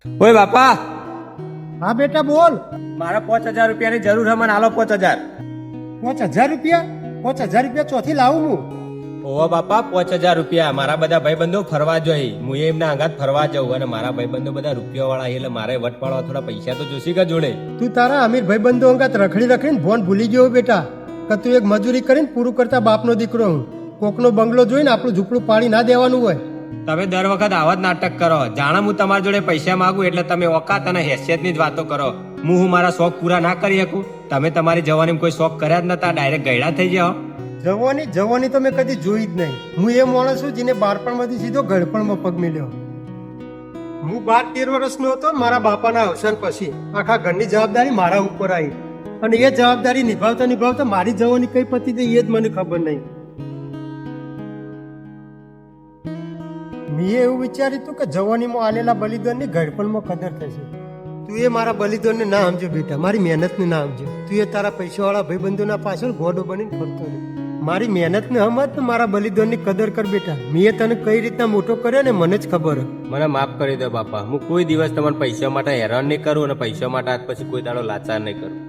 ઓય બાપા, હા બેટા બોલ. મારા 5,000 રૂપિયાની જરૂર છે, મને આલો 5,000. 5,000 રૂપિયા? 5,000 રૂપિયા ચોથી લાવું હું? ઓહો બાપા, 5,000 રૂપિયા. મારા બધા ભાઈબંધો ફરવા જોઈ, હું એમના અંગાત ફરવા જાઉં અને મારા ભાઈબંધો બધા રૂપિયા વાળા, એટલે મારે વટ પાડવા થોડા પૈસા તો જોશી કે જોડે. તું તારા અમીર ભાઈબંધો અંગાત રખડી રખડીને ભોન ભૂલી ગયો બેટા કે તું એક મજૂરી કરીને પૂરું કરતા બાપનો દીકરો હું. કોકનો બંગલો જોઈને આપણું ઝૂંપડું પાડી ના દેવાનું હોય. તમે દર વખત આવા જ નાટક કરો. જાણે હું તમારી જોડે પૈસા માંગુ એટલે તમે ઓકાત અને હેસિયતની જ વાતો કરો. હું મારા શોખ પૂરા ના કરી શકું? તમે તમારી જવાનીમાં કોઈ શોખ કર્યા જ નતા, ડાયરેક્ટ ગયડા થઈ જાઓ. જવાની તો મેં કદી જોઈ જ નહીં. હું એ માણસ છું જેને બાળપણમાંથી સીધો ઘડપણમાં પગ મેલ્યો. હું 12-13 વર્ષનો હતો, મારા બાપાના અવસાન પછી આખા ઘરની જવાબદારી મારા ઉપર આવી અને એ જવાબદારી નિભાવતા નિભાવતા મારી જવાની કઈ પતી ગઈ એ જ મને ખબર નહીં. મેં એવું વિચાર્યું હતું કે જવાનીમાં આલેલા બલિદાનની ઘડપણમાં કદર થશે. તું એ મારા બલિદાનને ના સમજો બેટા, મારી મહેનતને ના સમજો. તું એ તારા પૈસાવાળા ભાઈબંધોના પાછળ ઘોડો બનીને ફરતો નહીં. મારી મહેનતને સમજ ને મારા બલિદાનની કદર કર બેટા. મેં તને કઈ રીતના મોટો કર્યો ને મને જ ખબર. મને માફ કરી દો બાપા. હું કોઈ દિવસ તમને પૈસા માટે હેરાન નહીં કરું અને પૈસા માટે આજ પછી કોઈ દાડો લાચાર નહીં કરું.